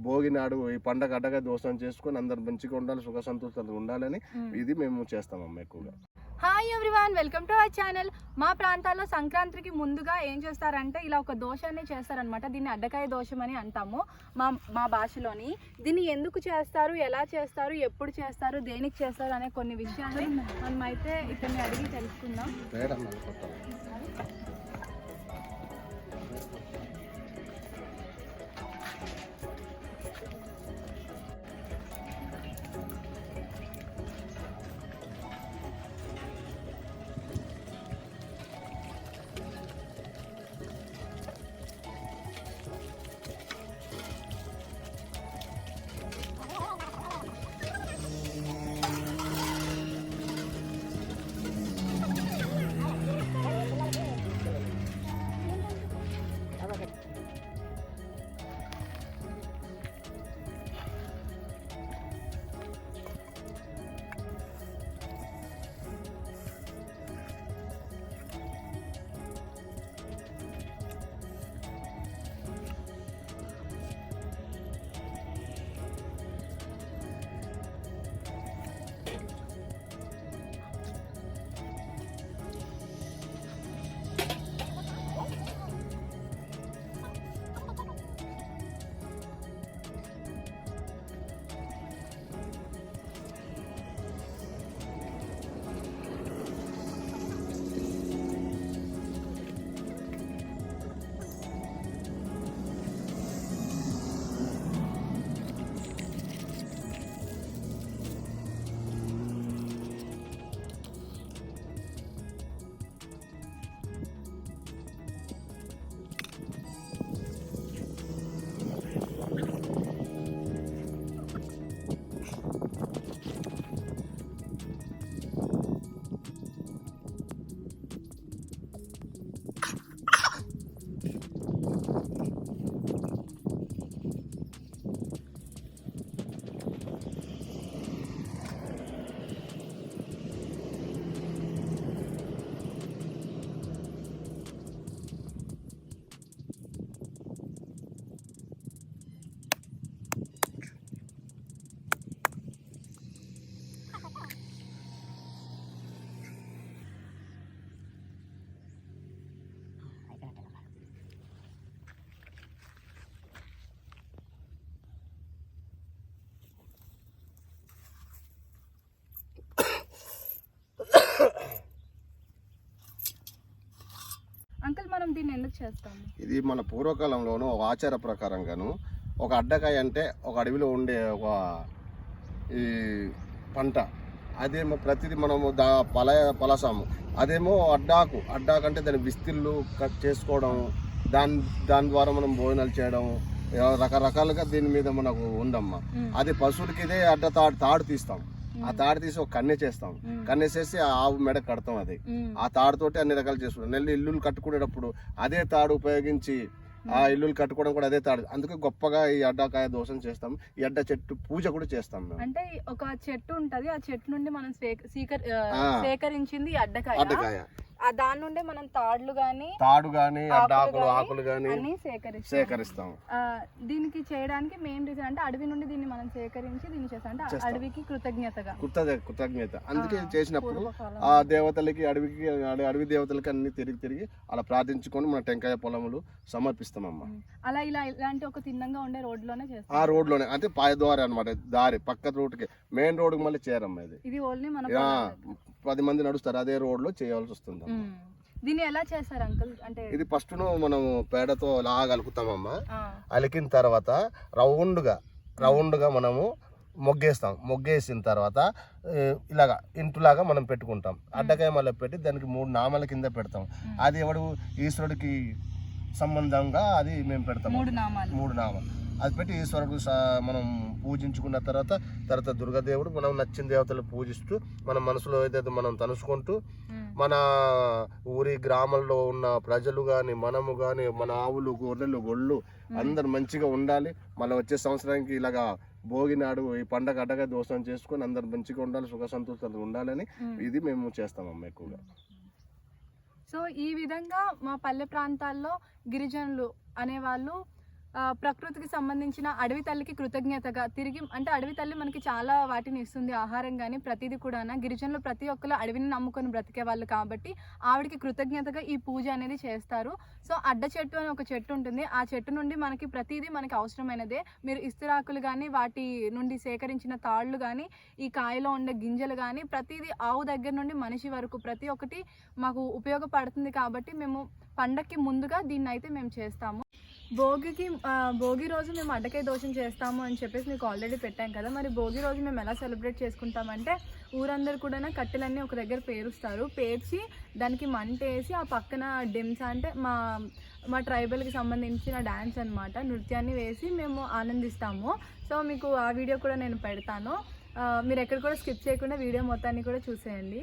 భోగి నాడు ఈ పండగ అడ్డగా దోషం చేసుకొని అందరు మంచిగా ఉండాలి, సుఖ సంతోషాలు ఉండాలని ఇది మేము చేస్తామమ్మా ఎక్కువగా. Hi everyone, welcome to our channel. మా ప్రాంతాల్లో సంక్రాంతికి ముందుగా ఏం చేస్తారంటే ఇలా ఒక దోషాన్ని చేస్తారనమాట. దీన్ని అడ్డకాయ దోషం అని అంటాము మా భాషలోని. దీన్ని ఎందుకు చేస్తారు, ఎలా చేస్తారు, ఎప్పుడు చేస్తారు, దేనికి చేస్తారు అనే కొన్ని విషయాలు మనమైతే ఇతన్ని అడిగి తెలుసుకుందాం. అంకుల్, మనం దీన్ని ఎందుకు చేస్తాము? ఇది మన పూర్వకాలంలోనూ ఒక ఆచార ప్రకారంగాను ఒక అడ్డకాయ అంటే ఒక అడవిలో ఉండే ఒక ఈ పంట, అదేమో ప్రతిదీ మనము పలసాము. అదేమో అడ్డాకు అంటే దాని విస్తీర్లు కట్ చేసుకోవడం, దాని ద్వారా మనం భోజనాలు చేయడం, రకరకాలుగా దీని మీద మనకు ఉందమ్మా. అది పశువులకి ఇదే తాడు తీస్తాం. ఆ తాడు తీసి ఒక కన్నె చేస్తాం. కన్నెసేసి ఆ ఆవు మెడ కడతాం. అది ఆ తాడుతోటి అన్ని రకాలు చేసుకుంటాం. ఇల్లులు కట్టుకునేటప్పుడు అదే తాడు ఉపయోగించి ఆ ఇల్లులు కట్టుకోవడం కూడా అదే తాడు. అందుకే గొప్పగా ఈ అడ్డకాయ దోషం చేస్తాం. ఈ అడ్డ చెట్టు పూజ కూడా చేస్తాం మేము. అంటే ఒక చెట్టు ఉంటది, ఆ చెట్టు నుండి మనం సేకరించింది అడ్డకాయ. దాని నుండి మనం తాడు గాని ఆకులు గాని సేకరిస్తాం. దీనికి చేయడానికి మెయిన్ రీజన్ అంటే అడవి నుండి దీన్ని మనం సేకరించి దీన్ని చేస్తాం. అంటే అడవికి కృతజ్ఞత. అందుకే చేసినప్పుడు ఆ దేవతలకి అడవి దేవతలకి అన్ని తిరిగి అలా ప్రార్థించుకొని మన టెంకాయ పొలములు సమర్పిస్తామమ్మా. అలా ఇలాంటి ఒక తిన్నంగా ఉండే రోడ్లోనే చేస్తాం. ఆ రోడ్లోనే అంటే పాయద్వారి అనమాట. దారి పక్క రోడ్డుకి మెయిన్ రోడ్డుకి మళ్ళీ చేరమ్మా. ఇది ఓన్లీ మన 10 మంది నడుస్తారు, అదే రోడ్ లో చేయాల్సి వస్తుంది. దీన్ని ఎలా చేస్తారు అంకుల్? అంటే ఇది ఫస్ట్ మనం పేడతో లాగా అలుకుతామమ్మా. అలికిన తర్వాత రౌండ్ గా మనము మొగ్గేసిన తర్వాత ఇలాగా ఇంటులాగా మనం పెట్టుకుంటాం. అడ్డకాయ మళ్ళీ పెట్టి దానికి 3 నామాల కింద పెడతాం. అది ఎవడు ఈశ్వరుడికి సంబంధంగా అది మేము పెడతాం. 3 నామాలు అది పెట్టి ఈశ్వరుడు మనం పూజించుకున్న తర్వాత దుర్గాదేవుడు మనం నచ్చిన దేవతలు పూజిస్తూ మన మనసులో ఏదైతే మనం తలుసుకుంటూ మన ఊరి గ్రామంలో ఉన్న ప్రజలు కానీ మనము కానీ మన ఆవులు గొర్రెలు గొళ్ళు అందరు మంచిగా ఉండాలి. మళ్ళీ వచ్చే సంవత్సరానికి ఇలాగా భోగి నాడు ఈ పండగ అడ్డగా దోషం చేసుకొని అందరు మంచిగా ఉండాలి, సుఖ సంతోషాలు ఉండాలని ఇది మేము చేస్తామమ్మా ఎక్కువగా. సో ఈ విధంగా మా పల్లె ప్రాంతాల్లో గిరిజనులు అనేవాళ్ళు ప్రకృతికి సంబంధించిన అడవి తల్లికి కృతజ్ఞతగా తిరిగి, అంటే అడవి తల్లి మనకి చాలా వాటిని ఇస్తుంది, ఆహారం కానీ ప్రతిదీ కూడా. గిరిజనులు ప్రతి ఒక్కరు అడవిని నమ్ముకొని బ్రతికే వాళ్ళు కాబట్టి ఆవిడకి కృతజ్ఞతగా ఈ పూజ అనేది చేస్తారు. సో అడ్డ చెట్టు అని ఒక చెట్టు ఉంటుంది, ఆ చెట్టు నుండి మనకి ప్రతిదీ మనకి అవసరమైనదే. మీరు ఇస్తరాకులు కానీ వాటి నుండి సేకరించిన తాళ్ళు కానీ ఈ కాయలో ఉండే గింజలు కానీ ప్రతిదీ ఆవు దగ్గర నుండి మనిషి వరకు ప్రతి ఒక్కటి మాకు ఉపయోగపడుతుంది. కాబట్టి మేము పండక్కి ముందుగా దీన్ని అయితే మేము చేస్తాము. భోగి రోజు మేము అడ్డకాయ దోశం చేస్తాము అని చెప్పేసి మీకు ఆల్రెడీ పెట్టాం కదా. మరి భోగి రోజు మేము ఎలా సెలబ్రేట్ చేసుకుంటామంటే ఊరందరూ కూడా కట్టెలన్నీ ఒక దగ్గర పేరుస్తారు, పేర్చి దానికి మంట వేసి ఆ పక్కన డిమ్స్ అంటే మా ట్రైబల్కి సంబంధించిన డ్యాన్స్ అనమాట, నృత్యాన్ని వేసి మేము ఆనందిస్తాము. సో మీకు ఆ వీడియో కూడా నేను పెడతాను, మీరు ఎక్కడ కూడా స్కిప్ చేయకుండా వీడియో మొత్తాన్ని కూడా చూసేయండి.